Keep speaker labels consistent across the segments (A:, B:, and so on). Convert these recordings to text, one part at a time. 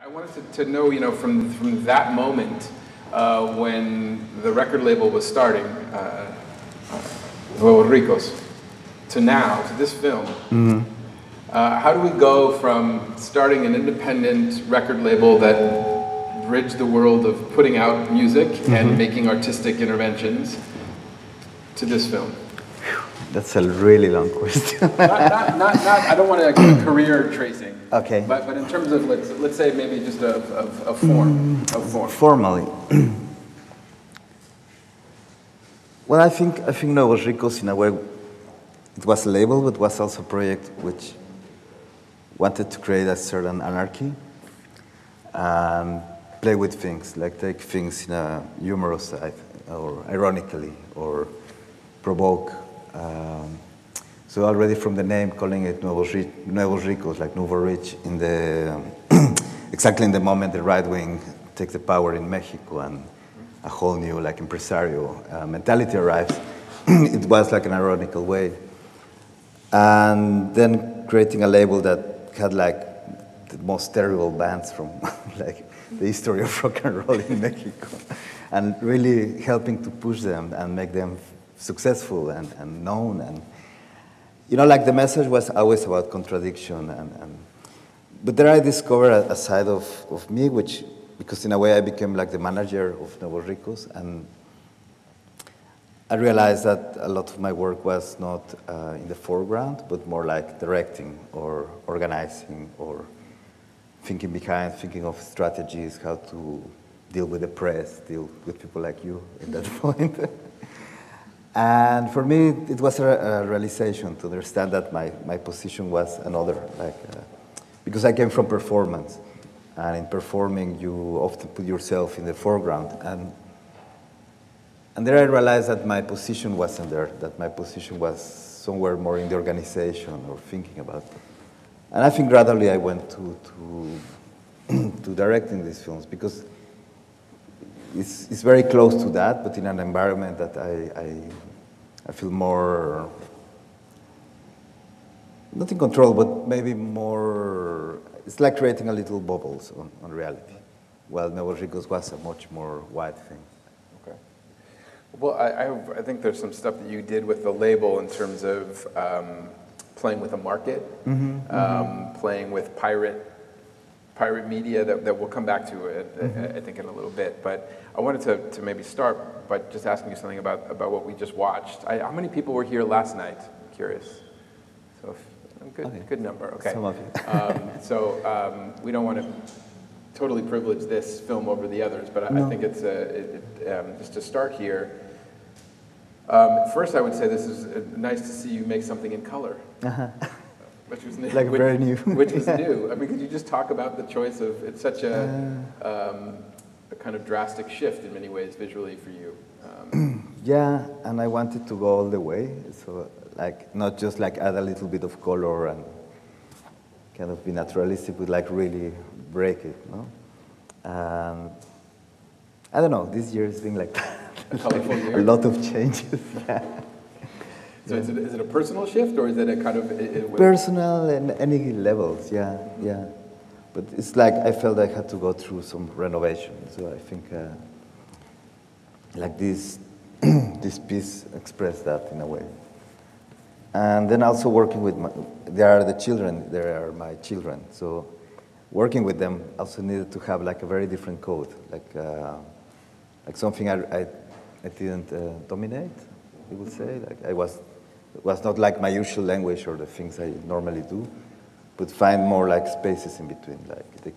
A: I wanted to know, from that moment when the record label was starting, Nuevos Ricos, to now, to this film, how do we go from starting an independent record label that bridged the world of putting out music and making artistic interventions to this film?
B: That's a really long question.
A: I don't want to career tracing.
B: Okay.
A: But in terms of, let's say maybe just a form.
B: Formally. Well, I think Nuevos Ricos, in a way, it was a label, but was also a project which wanted to create a certain anarchy and play with things, like take things in a humorous side, or ironically, or provoke. So already from the name, calling it Nuevos Ricos, like Nouveau Rich, in the exactly in the moment the right wing takes the power in Mexico and a whole new like impresario mentality arrives, it was like an ironical way. And then creating a label that had like the most terrible bands from like the history of rock and roll in Mexico, and really helping to push them and make them successful and known. And like the message was always about contradiction, but there I discovered a side of me, which, because in a way I became like the manager of Nuevos Ricos, and I realized that a lot of my work was not in the foreground, but more like directing or organizing or thinking of strategies, how to deal with the press, deal with people like you at that point. And for me, it was a realization to understand that my position was another, because I came from performance, and in performing, you often put yourself in the foreground. And there I realized that my position wasn't there, that my position was somewhere more in the organization or thinking about it. And I think gradually I went to directing these films, because it's very close to that, but in an environment that I feel more, not in control, but maybe more, it's like creating a little bubbles on reality, while Nuevos Ricos was a much more wide thing.
A: Okay. Well, I think there's some stuff that you did with the label in terms of playing with a market, playing with pirate media that we'll come back to, I think, in a little bit. But I wanted to maybe start by just asking you something about what we just watched. How many people were here last night? I'm curious. So, good number. Okay.
B: Some of you.
A: We don't want to totally privilege this film over the others, but I think it's just to start here. First, I would say this is nice to see you make something in color. Which was new.
B: Very new.
A: Which was new. I mean, could you just talk about the choice of, it's such a kind of drastic shift in many ways visually for you.
B: Yeah, and I wanted to go all the way. So not just add a little bit of color and kind of be naturalistic, but really break it, no? I don't know, this year has been
A: a colorful year?
B: A lot of changes, yeah.
A: So is it a personal shift, or is it a kind of...
B: Personal and any levels, yeah. But it's I felt I had to go through some renovation. So I think this piece expressed that in a way. And then also working with they are my children. So working with them also needed to have a very different code, like something I didn't dominate, you would say. It was not like my usual language or the things I normally do, but find more spaces in between.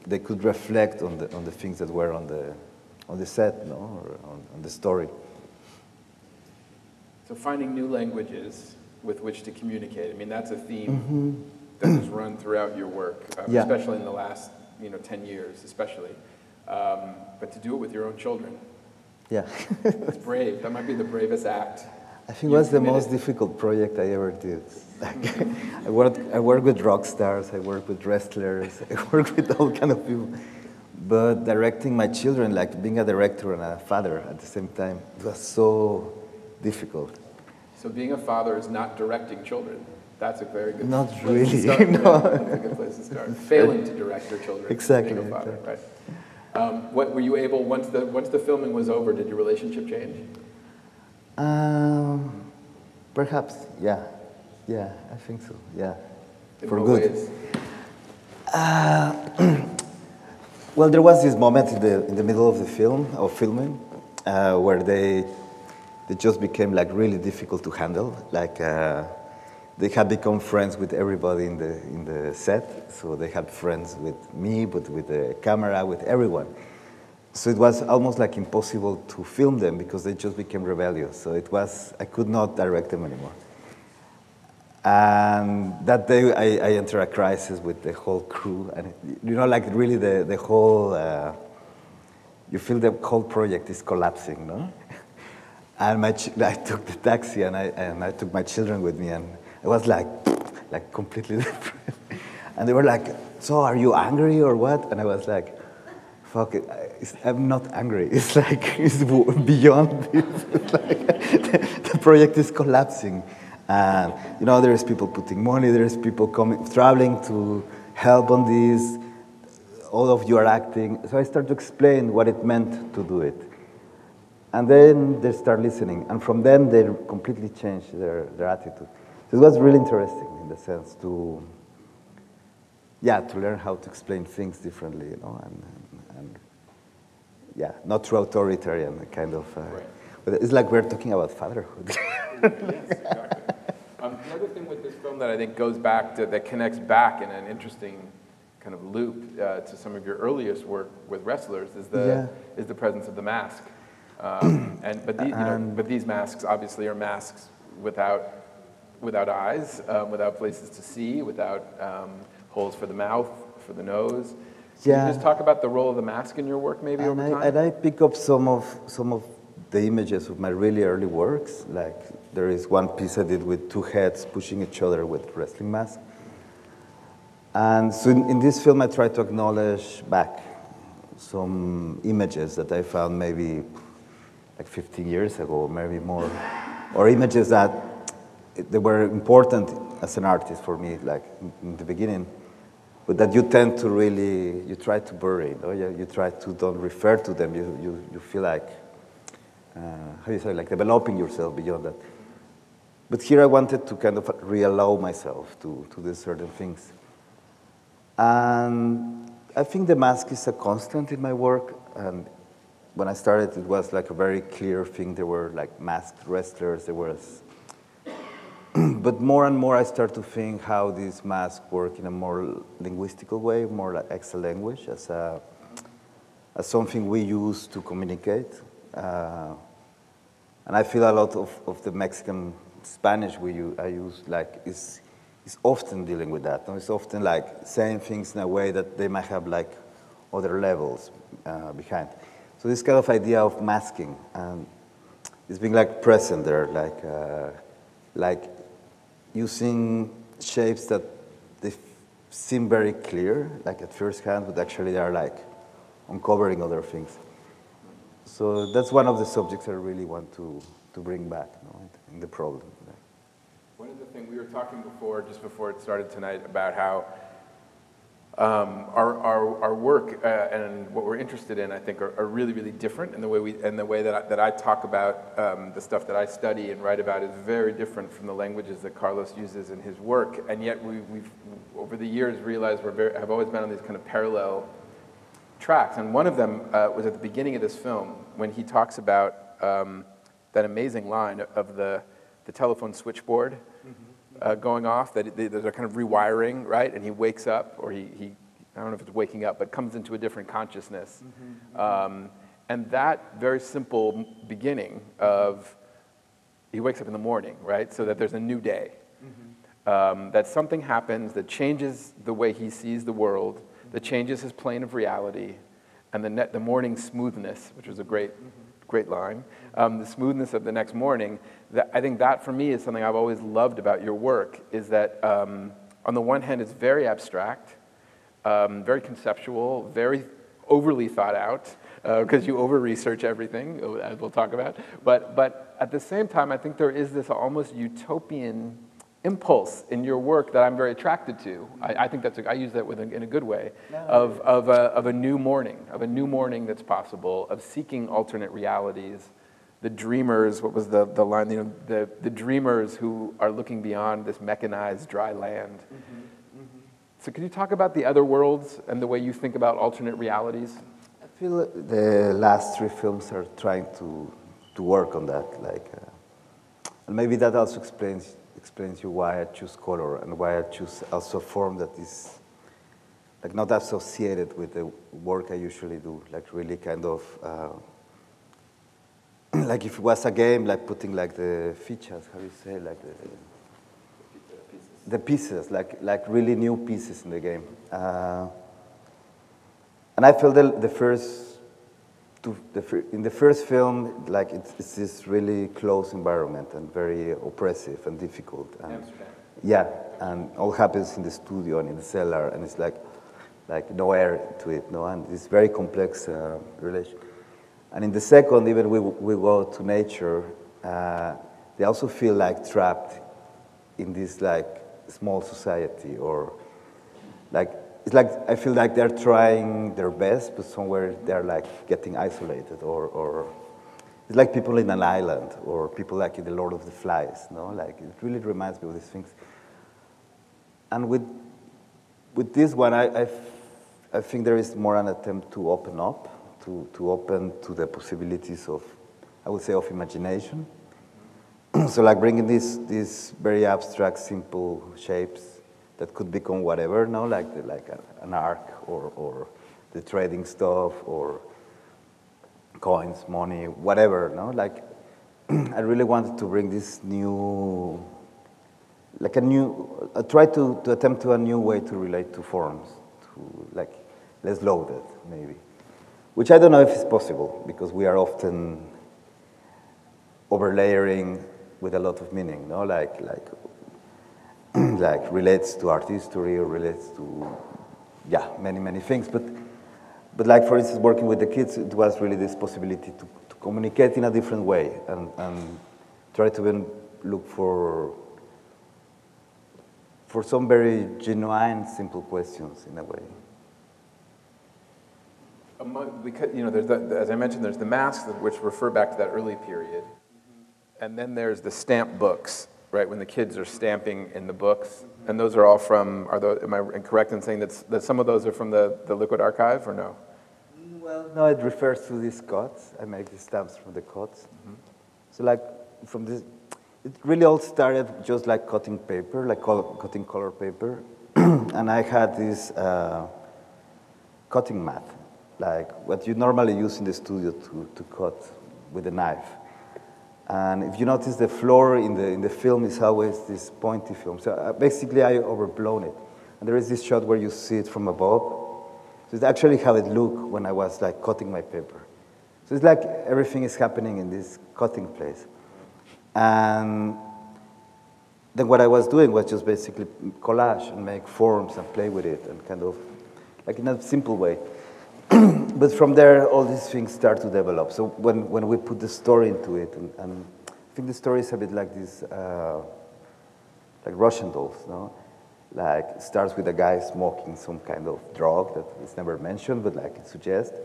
B: They could reflect on the things that were on the set, no, or on the story.
A: So finding new languages with which to communicate. I mean, that's a theme that has run throughout your work, especially in the last 10 years, especially. But to do it with your own children.
B: Yeah.
A: It's brave. That might be the bravest act.
B: I think it was the most difficult project I ever did. I work with rock stars, I work with wrestlers, I work with all kind of people. But directing my children, being a director and a father at the same time, it was so difficult.
A: So being a father is not directing children. That's a very good
B: Not
A: place to
B: really,
A: start.
B: no.
A: Yeah, that's a good place to start. Failing to direct your children.
B: Exactly,
A: Being a father,
B: exactly.
A: right? What were you able, once the filming was over, did your relationship change?
B: Perhaps, yeah. Yeah, I think so, yeah.
A: In
B: For
A: what
B: good.
A: ways?
B: Well, there was this moment in the middle of the filming, where they just became like really difficult to handle. Like they had become friends with everybody in the set, so they had friends with me, but with the camera, with everyone. So it was almost like impossible to film them because they just became rebellious. So I could not direct them anymore. And that day I entered a crisis with the whole crew. And like really the whole, you feel the whole project is collapsing, no? And I took the taxi and I took my children with me, and it was like completely different. And they were like, "So are you angry or what?" And I was like, "Fuck it, I'm not angry. It's like, it's beyond this. It's like, the project is collapsing. And, there's people putting money, there's people traveling to help on this. All of you are acting." So I start to explain what it meant to do it. And then they start listening. And from then, they completely changed their attitude. So it was really interesting in the sense to learn how to explain things differently, and not too authoritarian, kind of.
A: Right.
B: But it's like we're talking about fatherhood.
A: Yes, exactly. The other thing with this film that I think goes back that connects back in an interesting kind of loop to some of your earliest work with wrestlers is the presence of the mask. But these masks obviously are masks without eyes, without places to see, without holes for the mouth, for the nose. Can you just talk about the role of the mask in your work, maybe over time?
B: And I pick up some of the images of my really early works. Like there is one piece I did with two heads pushing each other with wrestling masks. And so in this film, I try to acknowledge back some images that I found maybe like 15 years ago, or maybe more, or images that they were important as an artist for me, like in the beginning, but that you tend to you try to bury, you try to don't refer to them. You feel like, how do you say, like developing yourself beyond that. But here I wanted to kind of reallow myself to do certain things. And I think the mask is a constant in my work. And when I started, it was like a very clear thing. There were like masked wrestlers. But more and more I start to think how these masks work in a more linguistical way, more like extra language, as something we use to communicate. And I feel a lot of the Mexican Spanish I use like is often dealing with that. It's often like saying things in a way that they might have like other levels behind. So this kind of idea of masking is being like present there, like using shapes that they seem very clear, like at first hand, but actually they are like uncovering other things. So that's one of the subjects I really want to bring back in the problem.
A: One of the things we were talking just before it started tonight, about how our work and what we're interested in, I think, are really, really different. And the way that I talk about the stuff that I study and write about is very different from the languages that Carlos uses in his work. And yet we've over the years realized have always been on these kind of parallel tracks. And one of them was at the beginning of this film when he talks about that amazing line of the telephone switchboard going off, that they're kind of rewiring, right? And he wakes up, or he I don't know if it's waking up, but comes into a different consciousness. And that very simple beginning of, he wakes up in the morning, right? So that there's a new day. That something happens that changes the way he sees the world, that changes his plane of reality, and the morning smoothness, which was a great line, the smoothness of the next morning. I think that for me is something I've always loved about your work, is that on the one hand it's very abstract, very conceptual, very overly thought out, because you over-research everything, as we'll talk about. But at the same time, I think there is this almost utopian impulse in your work that I'm very attracted to. I think that's, I use that in a good way, of a new morning that's possible, of seeking alternate realities. The dreamers, what was the line, you know, the dreamers who are looking beyond this mechanized dry land. So could you talk about the other worlds and the way you think about alternate realities?
B: I feel the last three films are trying to work on that, like, and maybe that also explains you why I choose color and why I choose also a form that is like not associated with the work I usually do, like really kind of like if it was a game, like putting like the features, how do you say, like the pieces, like really new pieces in the game. And I feel the first. In the first film, like it's this really close environment and very oppressive and difficult. And, yeah, and all happens in the studio and in the cellar, and it's like no air to it, no, and it's very complex relation. And in the second, even we go to nature, they also feel like trapped in this like small society, or like. It's like, I feel like they're trying their best, but somewhere they're like getting isolated, or it's like people in an island, or people like in The Lord of the Flies, no? Like, it really reminds me of these things. And with this one, I think there is more an attempt to open up, to open to the possibilities of, I would say, of imagination. So like bringing these very abstract, simple shapes that could become whatever, no, like an arc, or the trading stuff, or coins, money, whatever, no, like I really wanted to bring this new, like try to attempt to a new way to relate to forms, to like less loaded maybe, which I don't know if it's possible because we are often overlayering with a lot of meaning, no, like like relates to art history or relates to, yeah, many things. But like, for instance, working with the kids, it was really this possibility to communicate in a different way and try to even look for some very genuine, simple questions in a way.
A: Because, you know, as I mentioned, there's the masks, which refer back to that early period. And then there's the stamp books, right, when the kids are stamping in the books. And those are all from, am I correct in saying that some of those are from the Liquid Archive, or no?
B: Well, no, it refers to these cuts. I make the stamps from the cuts. So like, from this, it really all started just like cutting paper, like cutting color paper. And I had this cutting mat, like what you normally use in the studio to cut with a knife. And if you notice, the floor in the film is always this pointy film. So basically, I overblown it. And there is this shot where you see it from above. So it's actually how it looked when I was like cutting my paper. So it's like everything is happening in this cutting place. And then what I was doing was just basically collage and make forms and play with it and kind of, like in a simple way. But from there, all these things start to develop. So when we put the story into it, and I think the story is a bit like this, like Russian dolls, no? Like, it starts with a guy smoking some kind of drug that is never mentioned, but like it suggests.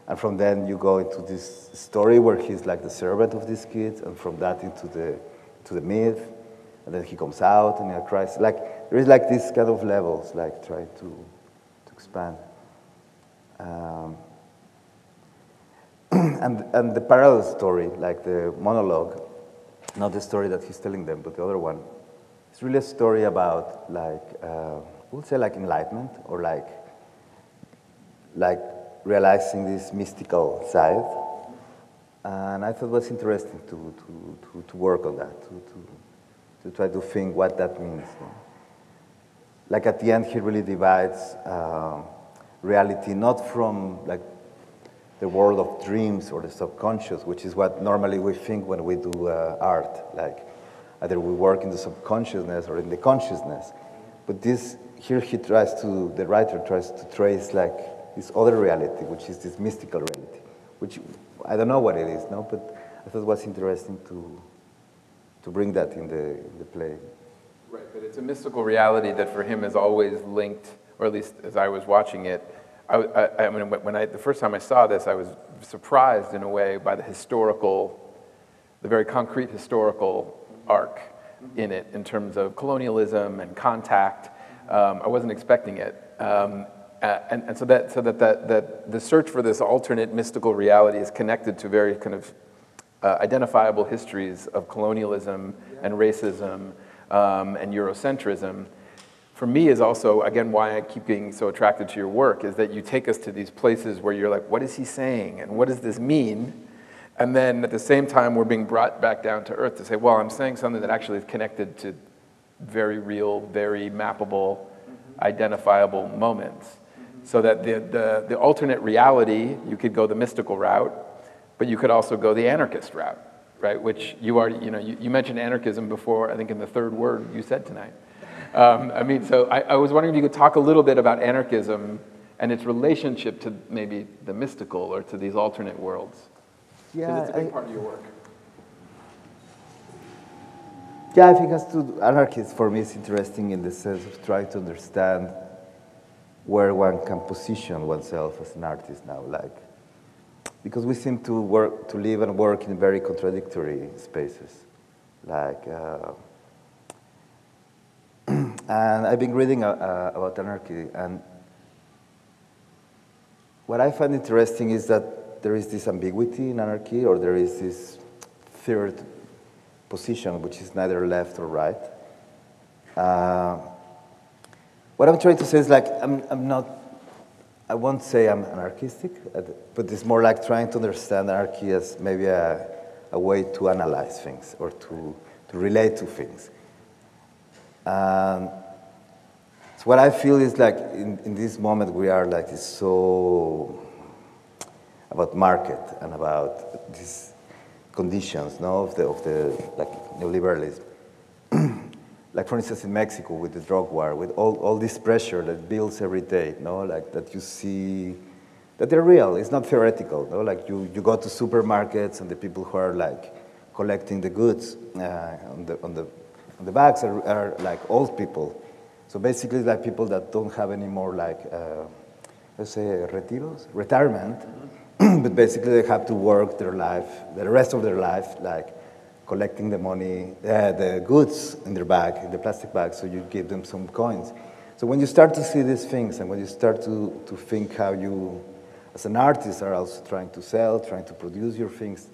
B: And from then you go into this story where he's like the servant of these kids, and from that into the myth, and then he comes out and he cries. Like, there is like these kind of levels, like trying to expand. And the parallel story, like the monologue, not the story that he's telling them, but the other one, it's really a story about like, we would say like enlightenment, or like realizing this mystical side. And I thought it was interesting to work on that, to try to think what that means. Like at the end, he really divides reality not from like the world of dreams or the subconscious, which is what normally we think when we do art. Like either we work in the subconsciousness or in the consciousness. But this here the writer tries to trace like this other reality, which is this mystical reality, which I don't know what it is, no? But I thought it was interesting to bring that in the play.
A: Right, but it's a mystical reality that for him is always linked, or at least as I was watching it, I mean, the first time I saw this, I was surprised in a way by the very concrete historical arc in it in terms of colonialism and contact. I wasn't expecting it. And so that the search for this alternate mystical reality is connected to very kind of identifiable histories of colonialism and racism and Eurocentrism. For me is also, again, why I keep being so attracted to your work, is that you take us to these places where you're like, what is he saying? And what does this mean? And then at the same time, we're being brought back down to earth to say, well, I'm saying something that actually is connected to very real, very mappable, identifiable moments. So that the alternate reality, you could go the mystical route, but you could also go the anarchist route, right? Which you already, you mentioned anarchism before, I think in the third word you said tonight. I mean, so I was wondering if you could talk a little bit about anarchism and its relationship to maybe the mystical or to these alternate worlds.
B: Yeah,
A: it's a big part of your work.
B: Yeah, I think anarchism for me is interesting in the sense of trying to understand where one can position oneself as an artist now, because we seem to live and work in very contradictory spaces, and I've been reading about anarchy, and what I find interesting is that there is this ambiguity in anarchy, or there is this third position, which is neither left or right. What I'm trying to say is I won't say I'm anarchistic, but it's more like trying to understand anarchy as maybe a way to analyze things or to relate to things. So what I feel is in this moment we are it's so about market and about these conditions, of the neoliberalism. For instance, in Mexico with the drug war, with all this pressure that builds every day, that you see that they're real. It's not theoretical. You go to supermarkets and the people who are collecting the goods on the bags are old people. So basically, people that don't have any more let's say retirement, but basically they have to work the rest of their life, collecting the money, the goods in their bag, in the plastic bag, so you give them some coins. So when you start to see these things, and when you start to think how you, as an artist, are also trying to sell, trying to produce your things,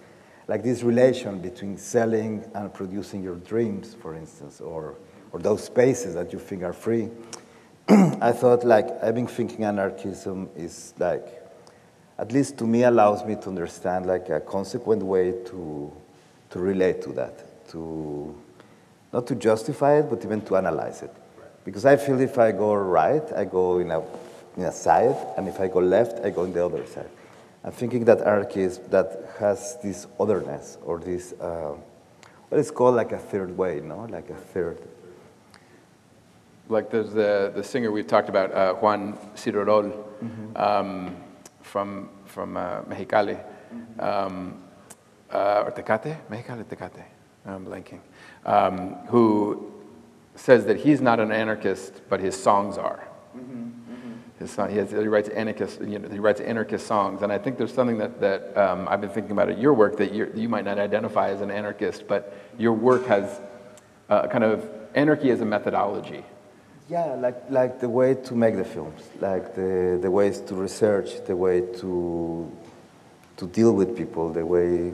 B: this relation between selling and producing your dreams, for instance, or those spaces that you think are free, I thought, I've been thinking anarchism is at least to me, allows me to understand a consequent way to relate to that, not to justify it, but even to analyze it. Because I feel if I go right, I go in a side, and if I go left, I go in the other side. I'm thinking that anarchism that has this otherness, or this, what is called a third way, a third.
A: There's the singer we talked about, Juan Cirerol, from Mexicali. Or Tecate? Mexicali, Tecate. I'm blanking. Who says that he's not an anarchist, but his songs are. His song, he writes anarchist. He writes anarchist songs, and I think there's something that I've been thinking about at your work that you might not identify as an anarchist, but your work has kind of anarchy as a methodology.
B: Yeah, like the way to make the films, the ways to research, the way to deal with people, the way.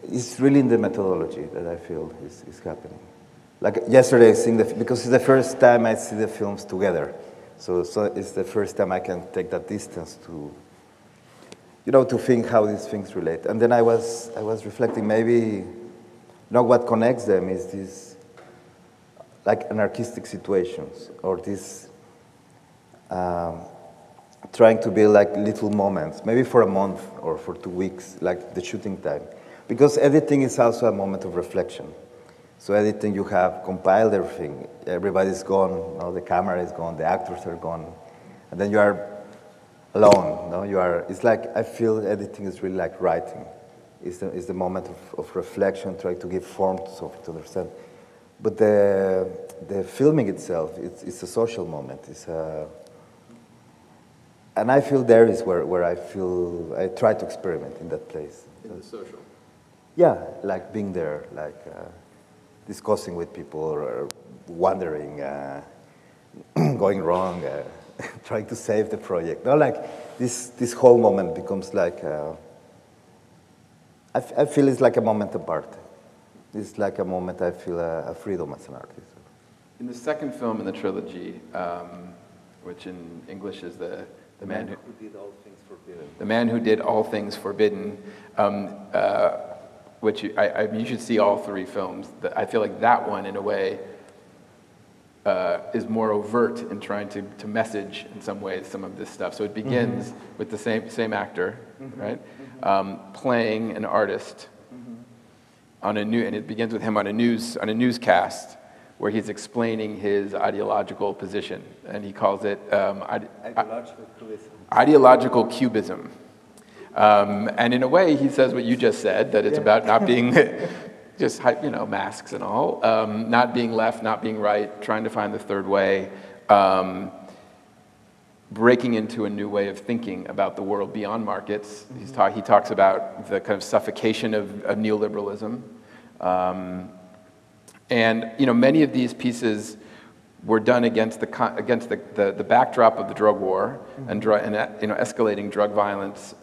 B: It's really in the methodology that I feel is happening. Yesterday, seeing because it's the first time I see the films together, so it's the first time I can take that distance to, to think how these things relate. And then I was reflecting, maybe, what connects them is this, anarchistic situations, or this trying to build little moments, maybe for a month or for 2 weeks, the shooting time. Because editing is also a moment of reflection. So editing, you have compiled everything. Everybody's gone, the camera is gone, the actors are gone, and then you are alone. It's I feel editing is really like writing. It's the moment of reflection, trying to give form to something, to understand. But the filming itself, it's a social moment. And I feel there is where I try to experiment in that place.
A: In the social.
B: Yeah, like being there, like discussing with people, or wondering, going wrong, trying to save the project. No, like this whole moment becomes like, I feel it's like a moment apart. It's like a moment I feel a freedom as an artist.
A: In the second film in the trilogy, which in English is the man who
B: did all things forbidden.
A: The Man Who Did All Things Forbidden, which you should see all three films. I feel like that one, in a way, is more overt in trying to message, in some ways, some of this stuff. So it begins with the same actor, right, playing an artist on and it begins with him on a newscast where he's explaining his ideological position, and he calls it ideological cubism. And in a way, he says what you just said, that it's about not being just, masks and all, not being left, not being right, trying to find the third way, breaking into a new way of thinking about the world beyond markets. He talks about the kind of suffocation of neoliberalism. And many of these pieces were done against the backdrop of the drug war and escalating drug violence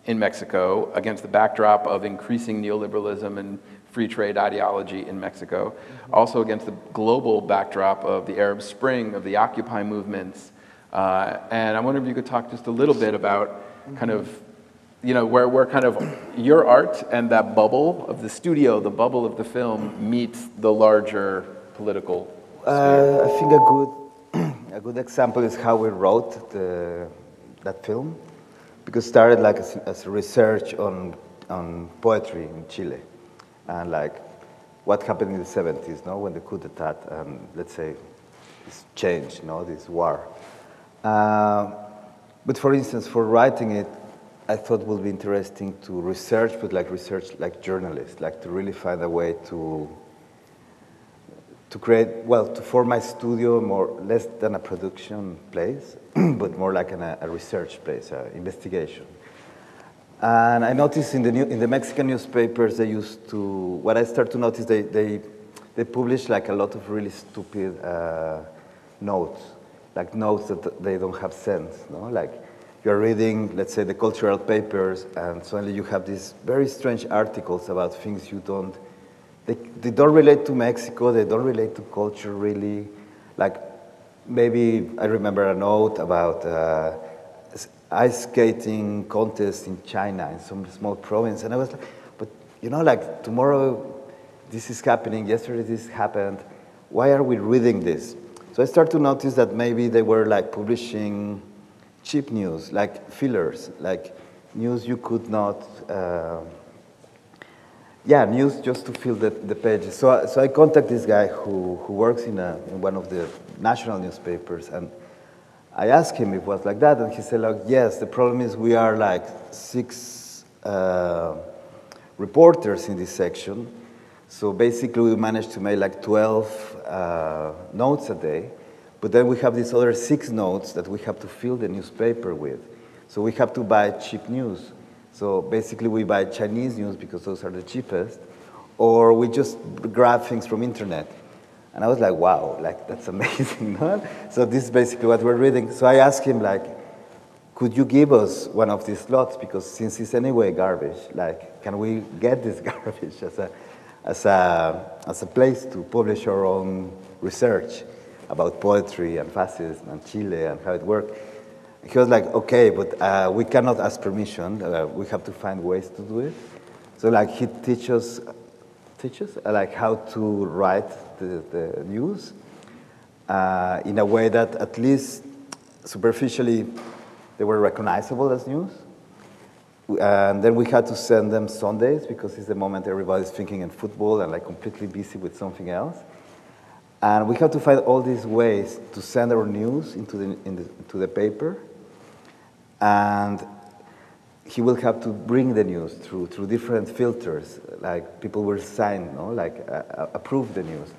A: in Mexico, against the backdrop of increasing neoliberalism and free trade ideology in Mexico, also against the global backdrop of the Arab Spring, of the Occupy movements. And I wonder if you could talk just a little bit about kind of, where kind of your art and that bubble of the studio, the bubble of the film, meets the larger political sphere.
B: I think a good example is how we wrote that film, because it started like as research on poetry in Chile, and like what happened in the 70s, when the coup d'etat, let's say, this change, this war. But for instance, for writing it, I thought it would be interesting to research, but research like journalists, like to really find a way to create, to form my studio less than a production place, but more like a research place, investigation. And I noticed in the Mexican newspapers, they used to, what I started to notice, they publish like a lot of really stupid notes, like notes that they don't have sense, like you're reading, let's say, the cultural papers, and suddenly you have these very strange articles about things they don't relate to Mexico, they don't relate to culture really. Like maybe I remember a note about ice skating contest in China, in some small province, and I was like, but like tomorrow this is happening, yesterday this happened, why are we reading this? So I started to notice that maybe they were like publishing cheap news, like fillers, like news you could not, news just to fill the pages. So I contacted this guy who works in one of the national newspapers, and I asked him if it was like that, and he said, like, yes, the problem is we are like 6 reporters in this section, so basically we managed to make like 12 notes a day. But then we have these other 6 notes that we have to fill the newspaper with. So we have to buy cheap news. So basically we buy Chinese news because those are the cheapest, or we just grab things from internet. And I was like, wow, like that's amazing, no? So this is basically what we're reading. So I asked him, like, could you give us one of these slots? Because since it's anyway garbage, like, can we get this garbage as a place to publish our own research about poetry and fascism and Chile and how it worked? He was like, okay, but we cannot ask permission. We have to find ways to do it. So like he teaches like how to write the news in a way that at least superficially they were recognizable as news. And then we had to send them Sundays because it's the moment everybody's thinking in football and like completely busy with something else. And we have to find all these ways to send our news into the paper. And he will have to bring the news through different filters, like people will sign, no, like approve the news.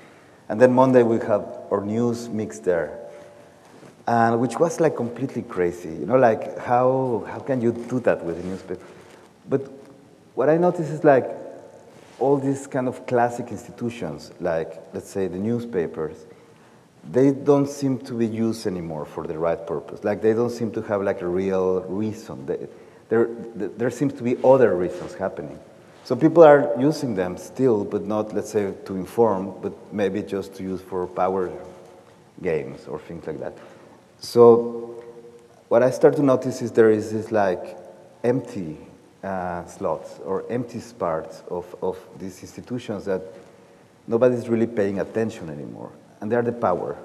B: And then Monday we have our news mixed there. And which was like completely crazy, you know, like how can you do that with a newspaper? But what I noticed is like all these kind of classic institutions, like let's say the newspapers, they don't seem to be used anymore for the right purpose. Like they don't seem to have like a real reason. There seems to be other reasons happening. So people are using them still, but not, let's say, to inform, but maybe just to use for power games or things like that. So what I start to notice is there is this like empty slots or empty parts of these institutions that nobody's really paying attention anymore. And they're the power,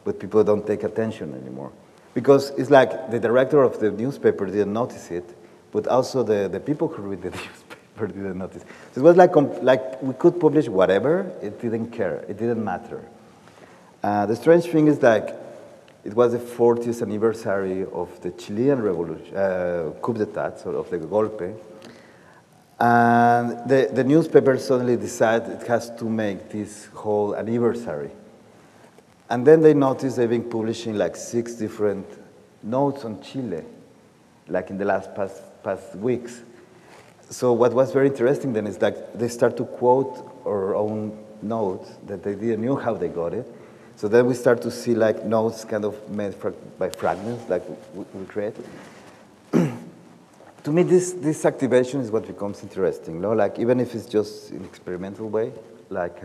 B: but people don't take attention anymore. Because it's like the director of the newspaper didn't notice it, but also the people who read the newspaper didn't notice. So it was like we could publish whatever, it didn't care, it didn't matter. The strange thing is like, it was the 40th anniversary of the Chilean revolution, coup d'etat, so of the golpe. And the newspaper suddenly decided it has to make this whole anniversary. And then they noticed they've been publishing like 6 different notes on Chile, like in the last past weeks. So what was very interesting then is like they start to quote our own notes that they didn't know how they got it. So then we start to see like notes kind of made by fragments, like we create. To me, this activation is what becomes interesting, no? Like even if it's just in experimental way, like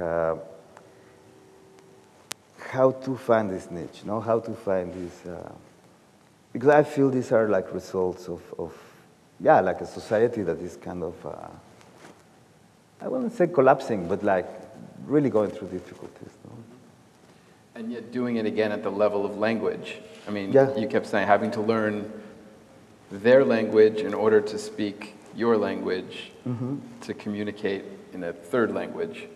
B: how to find this niche, no? How to find this, because I feel these are like results of yeah, like a society that is kind of, I wouldn't say collapsing, but like really going through difficulties, no?
A: And yet doing it again at the level of language. I mean,
B: yeah.
A: You kept saying having to learn their language in order to speak your language, to communicate in a third language.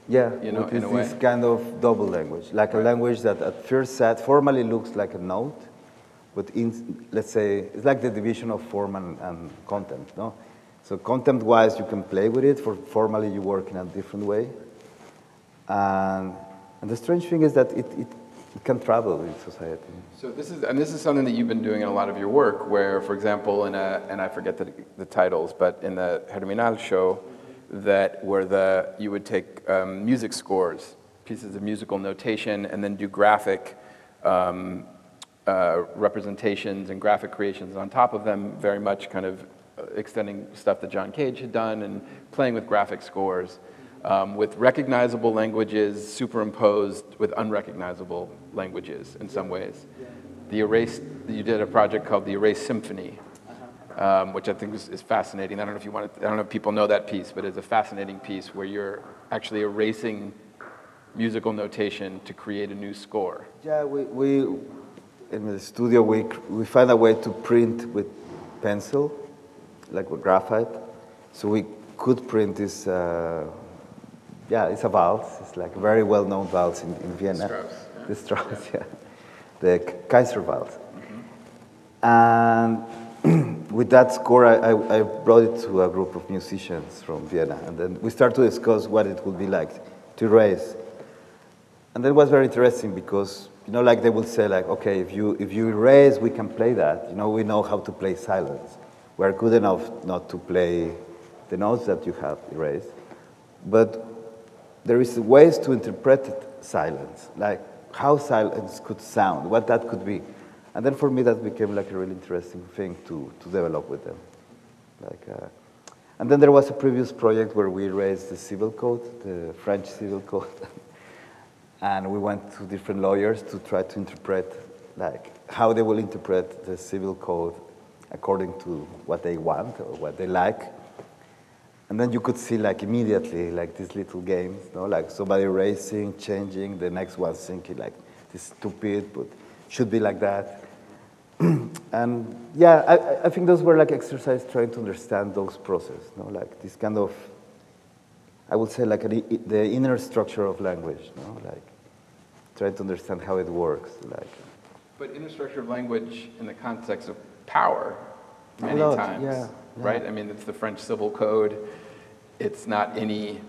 B: Yeah,
A: you know, in a
B: this
A: way.
B: kind of double language, like a language that at first sight formally looks like a note, but let's say, it's like the division of form and content, no? So content-wise, you can play with it. Formally, you work in a different way. And the strange thing is that it can travel in society.
A: So this is something that you've been doing in a lot of your work, where, for example, and I forget the titles, but in the Germinal show, where you would take music scores, pieces of musical notation, and then do graphic representations and graphic creations on top of them, very much kind of extending stuff that John Cage had done and playing with graphic scores. With recognizable languages superimposed with unrecognizable languages in some ways. You did a project called the Erase Symphony, which I think is fascinating. I don't know if people know that piece, but it's a fascinating piece where you're actually erasing musical notation to create a new score.
B: Yeah, we in the studio, we find a way to print with pencil, like with graphite. So we could print this, yeah, it's a valse. It's like a very well-known valse in Vienna.
A: Strauss, yeah.
B: The Strauss, yeah. The Kaiser valse. And with that score, I brought it to a group of musicians from Vienna. And then we started to discuss what it would be like to erase. And that was very interesting because, you know, like they would say, like, okay, if you erase, we can play that. You know, we know how to play silence. We're good enough not to play the notes that you have erased. But there is ways to interpret silence, like how silence could sound, what that could be. And then for me, that became like a really interesting thing to develop with them. And then there was a previous project where we erased the civil code, the French civil code. And we went to different lawyers to try to interpret, like, how they will interpret the civil code according to what they want or what they like. And then you could see, like, immediately, like, these little games, no? Like, somebody racing, changing, the next one thinking, like, this is stupid, but should be like that. And, yeah, I think those were, like, exercises trying to understand those processes, no? Like, this kind of, I would say, like, the inner structure of language, no? Like, trying to understand how it works, like.
A: But inner structure of language in the context of power, many
B: lot,
A: times,
B: yeah,
A: right?
B: yeah.
A: I mean, it's the French Civil Code. It's not any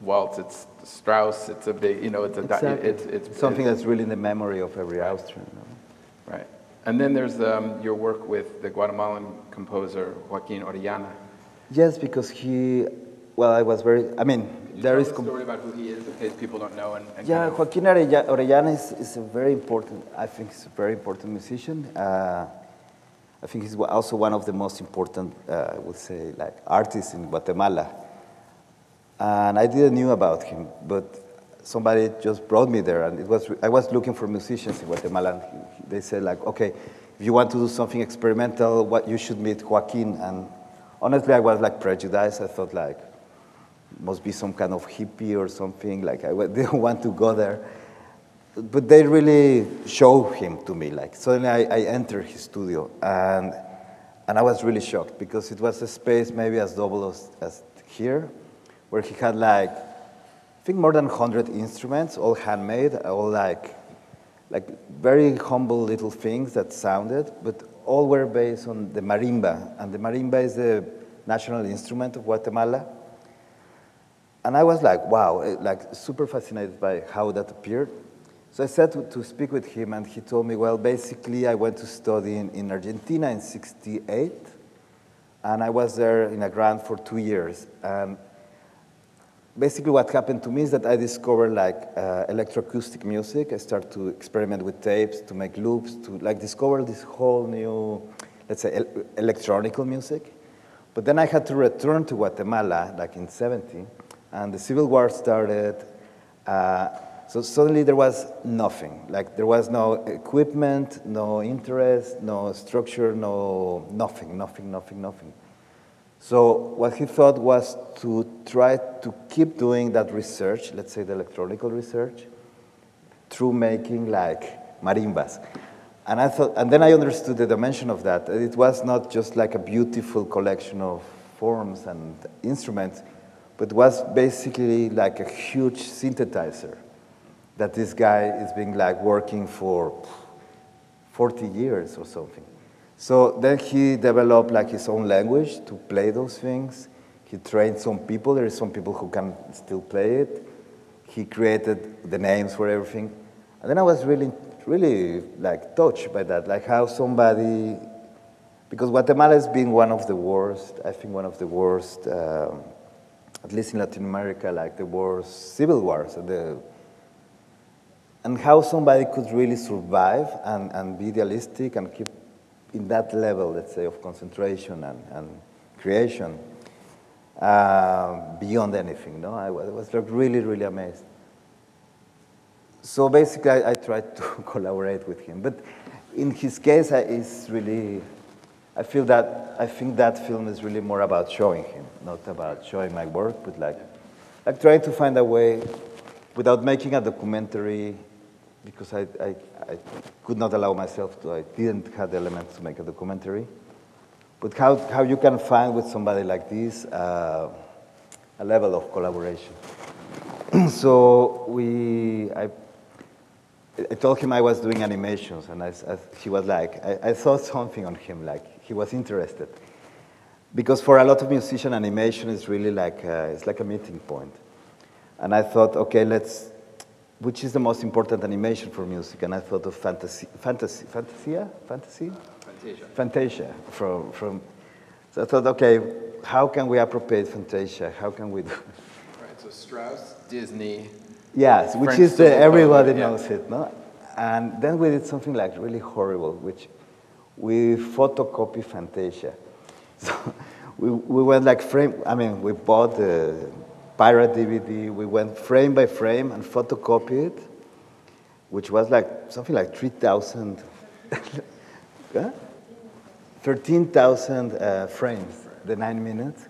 A: waltz. It's Strauss. It's a big, it's a
B: Exactly.
A: it's
B: Something that's really in the memory of every Austrian.
A: right. And then there's your work with the Guatemalan composer Joaquin Orellana.
B: Yes, because I was very, I mean, there is...
A: Tell the story about who he is in case people don't know. And
B: Yeah,
A: kind of,
B: Joaquin Orellana is a very important, I think he's a very important musician. I think he's also one of the most important, I would say, like artists in Guatemala. And I didn't knew about him, but somebody just brought me there, and I was looking for musicians in Guatemala, and they said like, okay, if you want to do something experimental, what you should meet Joaquin. And honestly, I was like prejudiced. I thought like, must be some kind of hippie or something. Like I didn't want to go there, but they really showed him to me. Like suddenly, I entered his studio, and I was really shocked because it was a space maybe as double as here, where he had like, I think more than 100 instruments, all handmade, all like very humble little things that sounded, but all were based on the marimba, and the marimba is the national instrument of Guatemala. And I was like, wow, like super fascinated by how that appeared. So I said to speak with him, and he told me, well, basically I went to study in Argentina in '68, and I was there in a grant for 2 years. And basically what happened to me is that I discovered like electroacoustic music. I started to experiment with tapes, to make loops, to like discover this whole new, let's say, electronical music. But then I had to return to Guatemala, like in '70, and the Civil War started. So suddenly there was nothing. Like there was no equipment, no interest, no structure, nothing. So what he thought was to try to keep doing that research, let's say the electronical research, through making like marimbas. And then I understood the dimension of that. It was not just like a beautiful collection of forms and instruments, but was basically like a huge synthesizer that this guy is being like working for 40 years or something. So then he developed like his own language to play those things. He trained some people. There are some people who can still play it. He created the names for everything. And then I was really like touched by that, like how somebody, because Guatemala has been one of the worst, at least in Latin America, like the worst civil wars. And how somebody could really survive and be idealistic and keep in that level, let's say, of concentration and creation beyond anything. No, I was like really amazed. So basically, I tried to collaborate with him. But in his case, I think that film is really more about showing him, not about showing my work, but like trying to find a way without making a documentary, because I could not allow myself to, I didn't have the elements to make a documentary. But how you can find with somebody like this a level of collaboration. So I told him I was doing animations, and he was like, I saw something on him, like he was interested. Because for a lot of musicians, animation is really like, it's like a meeting point. And I thought, okay, which is the most important animation for music? And I thought of Fantasia. So I thought, okay, how can we appropriate Fantasia? How can we do?
A: Right. So Strauss, Disney.
B: Yes, which is everybody knows it, no? And then we did something like really horrible, which we photocopy Fantasia. So we went like we bought the pirate DVD, we went frame by frame and photocopied it, which was like something like 3,000, 13,000 frames, the 9 minutes.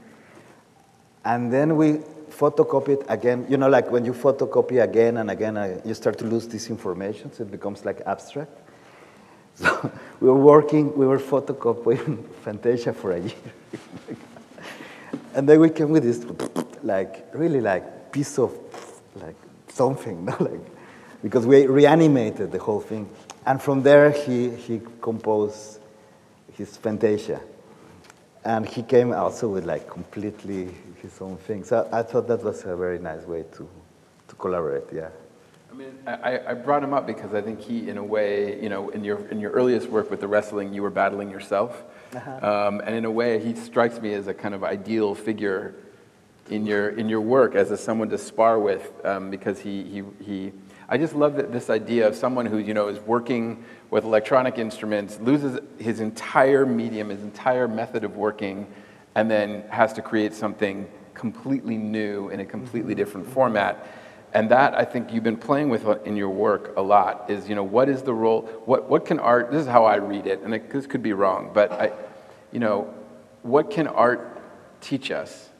B: And then we photocopied again, like when you photocopy again and again, you start to lose this information, so it becomes like abstract. So we were photocopying Fantasia for a year. And then we came with this, like, really like piece of, like, something, no? Like, because we reanimated the whole thing. And from there, he composed his Fantasia. And he came also with like completely his own thing. So I thought that was a very nice way to collaborate, yeah.
A: I mean, I brought him up because I think he, in a way, you know, in your earliest work with the wrestling, you were battling yourself, and in a way, he strikes me as a kind of ideal figure in your work as someone to spar with, because I just love this idea of someone who, you know, is working with electronic instruments, loses his entire medium, his entire method of working, and then has to create something completely new in a completely different format. And that, I think, you've been playing with in your work a lot, is, you know, what is the role, what can art, this is how I read it, and this could be wrong, but you know, what can art teach us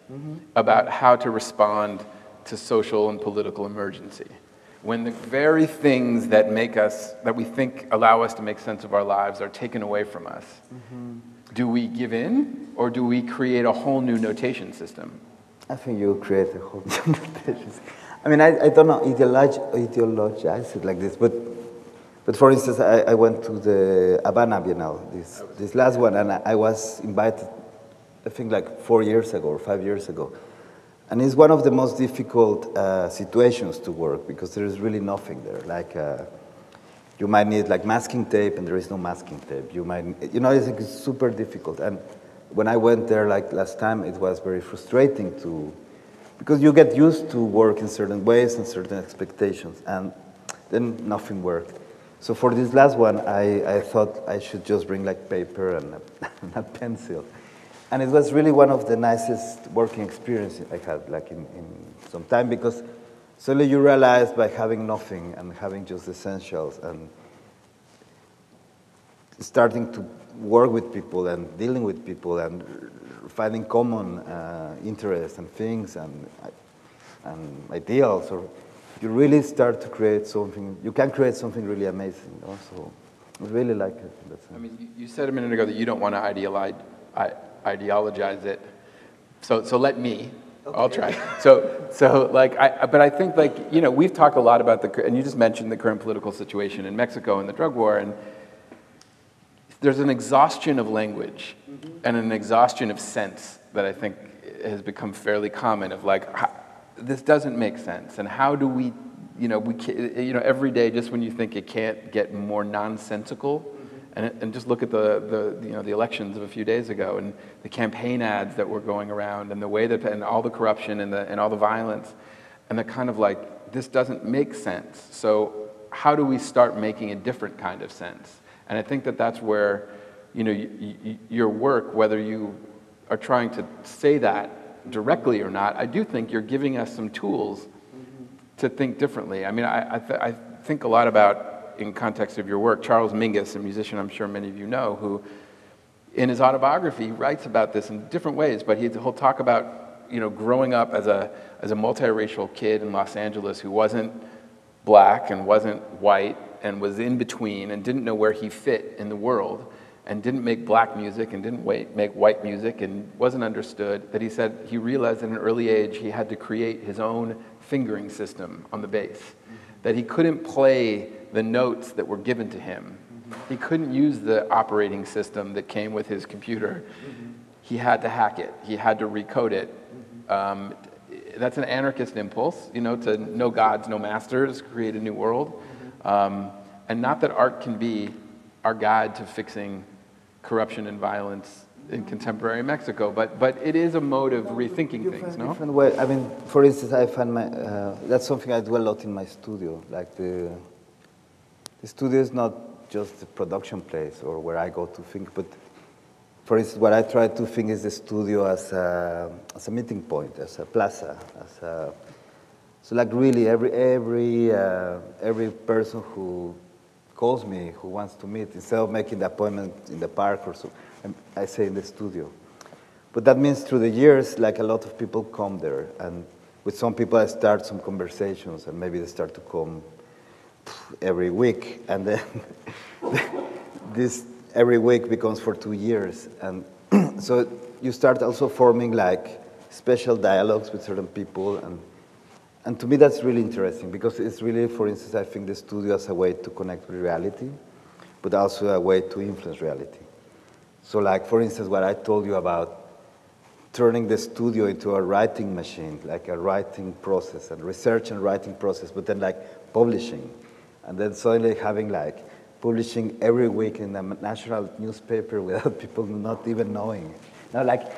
A: about how to respond to social and political emergency? When the very things that make us, that we think allow us to make sense of our lives are taken away from us, do we give in, or do we create a whole new notation system?
B: I think you create a whole new notation system. I mean, I don't know, ideologize it like this, but for instance, I went to the Havana Biennale, this last one, and I was invited, I think like 4 years ago or 5 years ago. And it's one of the most difficult situations to work because there is really nothing there. Like, you might need like masking tape and there is no masking tape. You might, you know, it's like super difficult. And when I went there like last time, it was very frustrating because you get used to work in certain ways and certain expectations, and then nothing worked. So for this last one, I thought I should just bring like paper and a pencil. And it was really one of the nicest working experiences I had like in some time, because suddenly you realize by having nothing and having just essentials and starting to work with people and dealing with people and finding common interests and things and ideals, or you really start to create something, you can create something really amazing. You know? So I really like it in that sense.
A: I mean, you said a minute ago that you don't want to ideologize it. So let me. Okay. I'll try. So like, but I think like, you know, we've talked a lot about and you just mentioned the current political situation in Mexico and the drug war, and there's an exhaustion of language and an exhaustion of sense that I think has become fairly common, of like, this doesn't make sense, and how do we, you know, every day, just when you think it can't get more nonsensical, and just look at the elections of a few days ago, and the campaign ads that were going around, and the way that, and all the corruption and all the violence, and the kind of like, this doesn't make sense. So how do we start making a different kind of sense? And I think that that's where, you know, your work, whether you are trying to say that directly or not, I do think you're giving us some tools to think differently. I mean, I think a lot about, in context of your work, Charles Mingus, a musician I'm sure many of you know, who in his autobiography writes about this in different ways, but he'll talk about, you know, growing up as a multiracial kid in Los Angeles who wasn't black and wasn't white and was in between and didn't know where he fit in the world, and didn't make black music and didn't make white music and wasn't understood, that he said he realized at an early age he had to create his own fingering system on the bass, that he couldn't play the notes that were given to him. He couldn't use the operating system that came with his computer. He had to hack it. He had to recode it. That's an anarchist impulse, you know, to no gods, no masters, create a new world. And not that art can be our guide to fixing corruption and violence in contemporary Mexico, but it is a mode of rethinking things, no?
B: Different way. I mean, for instance, I find that's something I do a lot in my studio. Like the studio is not just a production place or where I go to think, but for instance, what I try to think is the studio as a meeting point, as a plaza, so like really every person who calls me, who wants to meet, instead of making the appointment in the park or so, I say in the studio. But that means through the years, like a lot of people come there, and with some people I start some conversations, and maybe they start to come every week, and then this every week becomes for 2 years, and so you start also forming like special dialogues with certain people, and to me that's really interesting, because it's really, for instance, I think the studio as a way to connect with reality, but also a way to influence reality. So like, for instance, what I told you about turning the studio into a writing machine, like a writing process, and research and writing process, but then like publishing. And then suddenly having like publishing every week in a national newspaper without people not even knowing. Now, like,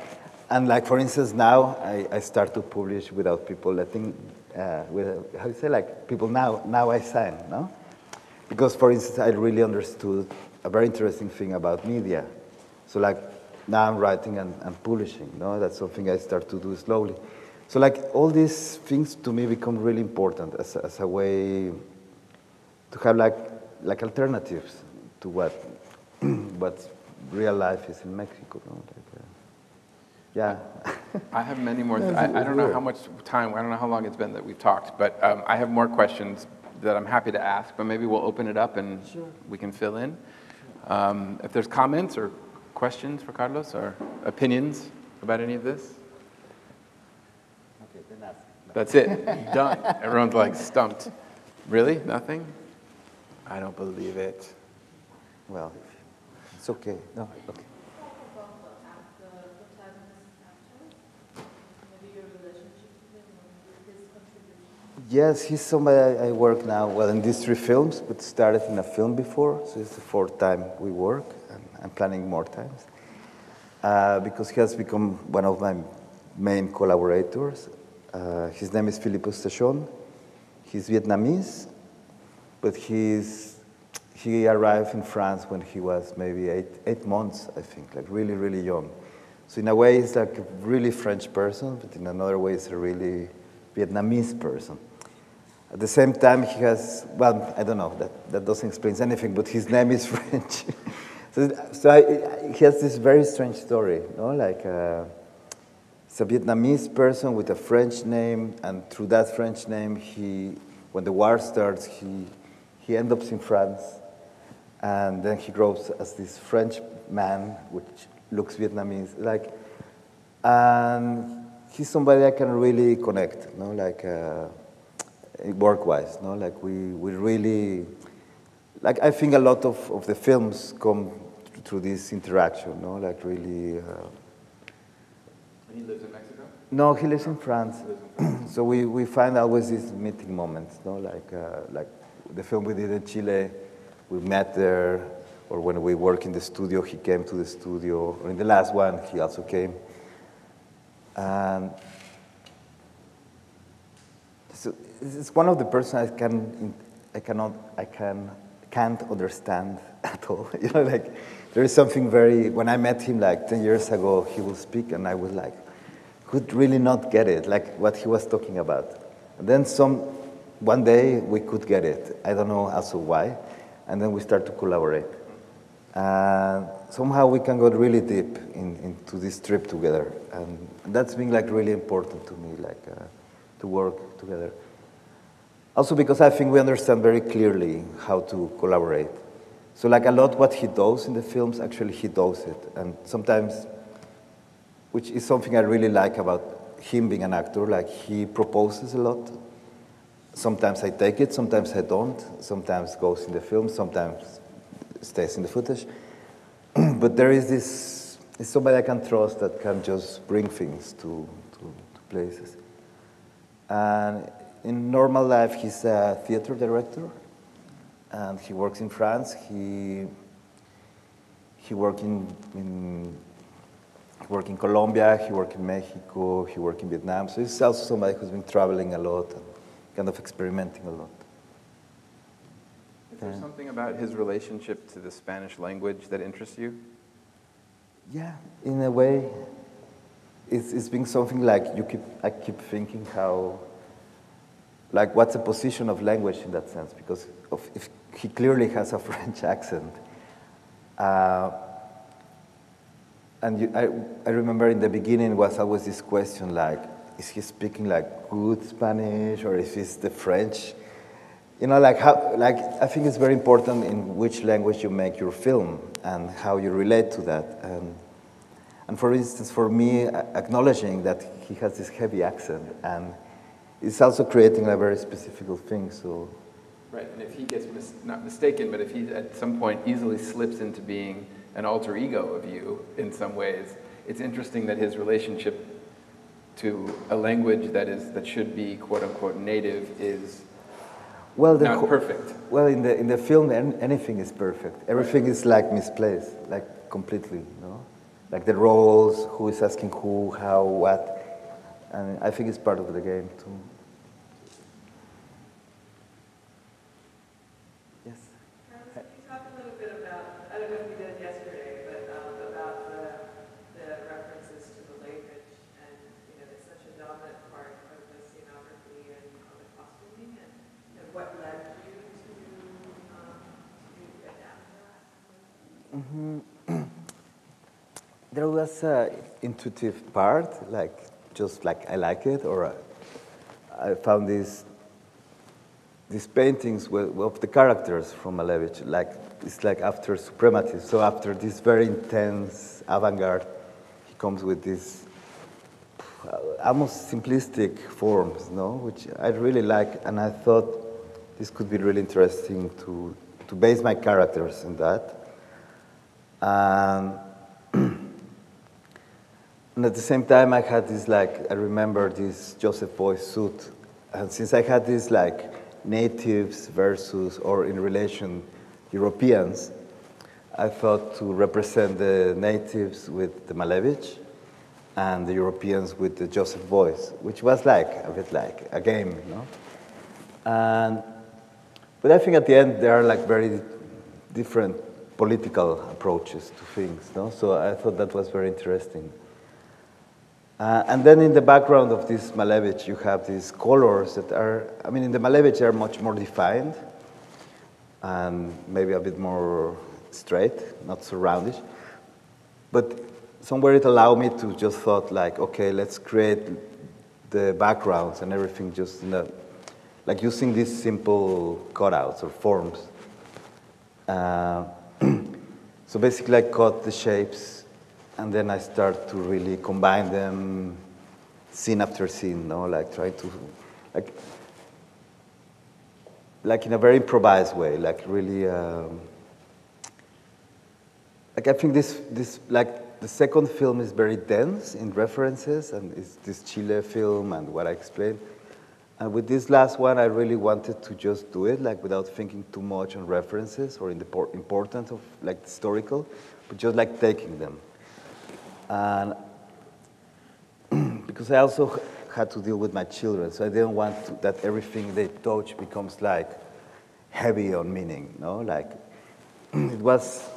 B: and like, for instance, now I start to publish without people, I think, with, how do you say, like, people now I sign, no? Because, for instance, I really understood a very interesting thing about media. So, like, now I'm writing and publishing, no? That's something I start to do slowly. So, like, all these things to me become really important as a way to have, like alternatives to what real life is in Mexico, no? Like, yeah.
A: I have many more. I don't know how much time, I don't know how long it's been that we've talked, but I have more questions that I'm happy to ask, but maybe we'll open it up and we can fill in. If there's comments or questions for Carlos or opinions about any of this?
B: Okay, then ask.
A: That's it, done. Everyone's like stumped. Really, nothing? I don't believe it.
B: Well, it's okay. No, okay. Yes, he's somebody I work now, well, in these 3 films, but started in a film before, so it's the 4th time we work, and I'm planning more times. Because he has become one of my main collaborators. His name is Philippe Stachon. He's Vietnamese, but he arrived in France when he was maybe 8 months, I think, like really, really young. So in a way, he's like a really French person, but in another way, he's a really Vietnamese person. At the same time, he has, well, I don't know, that doesn't explain anything, but his name is French. He has this very strange story, no? Like, he's a Vietnamese person with a French name, and through that French name, when the war starts, he ends up in France, and then he grows as this French man, which looks Vietnamese, like, and he's somebody I can really connect, no? Like, work-wise, no? Like, we really, like, I think a lot of the films come through this interaction, no? Like, really.
A: He lives in Mexico?
B: No, he lives in France. So we find always these meeting moments, no? Like the film we did in Chile, we met there, or when we work in the studio, he came to the studio, or in the last one, he also came. And so it's one of the persons I can't understand at all. You know, like there is something very. When I met him like 10 years ago, he would speak, and I was like, could really not get it, like what he was talking about. And then one day we could get it. I don't know also why, and then we start to collaborate. And somehow we can go really deep into this trip together, and that's been like really important to me, like to work together. Also because I think we understand very clearly how to collaborate. So like a lot what he does in the films, actually he does it, and sometimes, which is something I really like about him being an actor, like he proposes a lot. Sometimes I take it, sometimes I don't, sometimes goes in the film, sometimes stays in the footage. But there is this, it's somebody I can trust that can just bring things to places. And in normal life, he's a theater director, and he works in France. He worked in Colombia, he worked in Mexico, he worked in Vietnam. So he's also somebody who's been traveling a lot and kind of experimenting a lot.
A: Is there something about his relationship to the Spanish language that interests you?
B: Yeah, in a way, it's been something like I keep thinking how, like what's the position of language in that sense? Because if he clearly has a French accent. And I remember in the beginning was always this question like, is he speaking like good Spanish or is this the French? You know, like how, like I think it's very important in which language you make your film and how you relate to that. And for instance, for me, acknowledging that he has this heavy accent and it's also creating a very specific thing. So.
A: Right, and if he gets not mistaken, but if he at some point easily slips into being an alter ego of you in some ways. It's interesting that his relationship to a language that should be quote unquote native is not perfect.
B: Well, in the film, anything is perfect. Everything is like misplaced, like completely, you know? Like the roles, who is asking who, how, what. And I think it's part of the game too. Yes.
C: Carlos, can you talk a little bit about, I don't know if you did yesterday, but about the references to the language, and it's such a dominant part of the scenography and on the costuming, and what led you to adapt that?
B: Mm-hmm. There was an intuitive part, like just like I like it, or I found these paintings of the characters from Malevich, like it's like after Supremacy. So after this very intense avant-garde, he comes with these almost simplistic forms, no? Which I really like, and I thought this could be really interesting to base my characters in that. And at the same time, I had this, like, I remember this Joseph Beuys suit. And since I had this, like, natives versus, or in relation, Europeans, I thought to represent the natives with the Malevich and the Europeans with the Joseph Beuys, which was like, a bit like a game, you know? But I think at the end, there are, like, very different political approaches to things, no? So I thought that was very interesting. And then in the background of this Malevich, you have these colors that are, I mean, in the Malevich, they are much more defined and maybe a bit more straight, not so roundish. But somewhere it allowed me to just thought like, okay, let's create the backgrounds and everything just in a, like using these simple cutouts or forms. So basically I cut the shapes and then I start to really combine them scene after scene, no? Like try to, like in a very improvised way, like really, like I think this, like the second film is very dense in references and it's this Chile film and what I explained. And with this last one, I really wanted to just do it, like without thinking too much on references or in the importance of like historical, but just like taking them. And because I also had to deal with my children, so I didn't want that everything they touch becomes like heavy on meaning, no? Like it was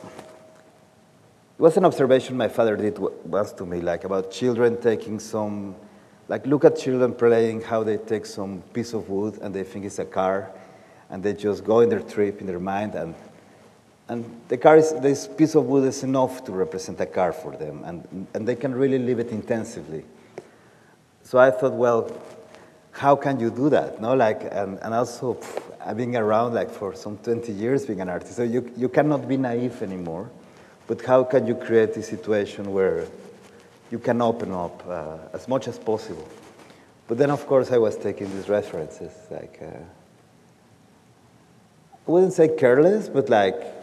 B: an observation my father did once to me, like about children taking some, like look at children playing, how they take some piece of wood and they think it's a car, and they just go in their trip in their mind, and the car is, this piece of wood is enough to represent a car for them, and they can really live it intensively. So I thought, well, how can you do that? No, like, and also I've been around like for some 20 years being an artist, so you cannot be naive anymore. But how can you create a situation where you can open up as much as possible? But then, of course, I was taking these references, like I wouldn't say careless, but like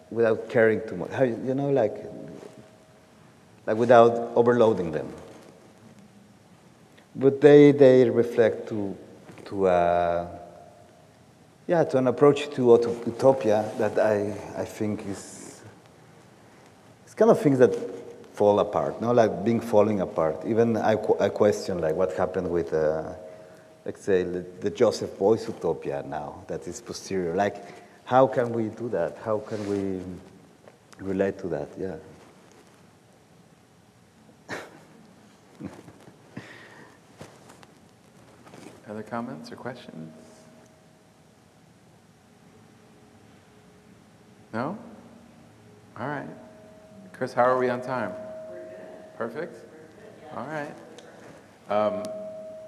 B: without caring too much. How, you know, like without overloading them. But they reflect to an approach to utopia that I think is kind of things that fall apart, no, like being falling apart. Even I question like what happened with, let's say, the Joseph Beuys utopia now that is posterior. Like, how can we do that? How can we relate to that? Yeah.
A: Other comments or questions? No? All right. Chris, how are we on time? Perfect? All right.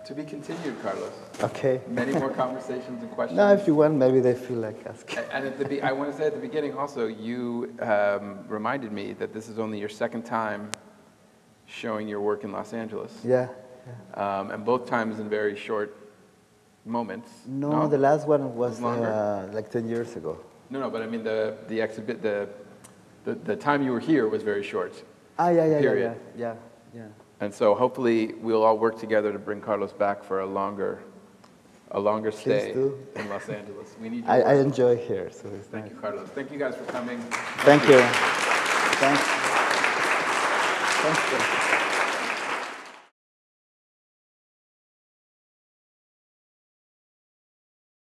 A: To be continued, Carlos.
B: Okay.
A: Many more conversations and questions.
B: No, if you want, maybe they feel like asking.
A: And I want to say at the beginning also, you reminded me that this is only your second time showing your work in Los Angeles.
B: Yeah.
A: And both times in very short moments.
B: No, the last one was
A: longer.
B: like 10 years ago.
A: No, but I mean the exhibit, the the time you were here was very short.
B: Yeah.
A: Period.
B: Yeah.
A: And so hopefully we'll all work together to bring Carlos back for a longer stay
B: do.
A: in Los Angeles. We need your
B: I
A: work.
B: enjoy here, so it's
A: Thank
B: nice.
A: you, Carlos. Thank you guys for coming.
B: Thank you. Thanks. Thank you.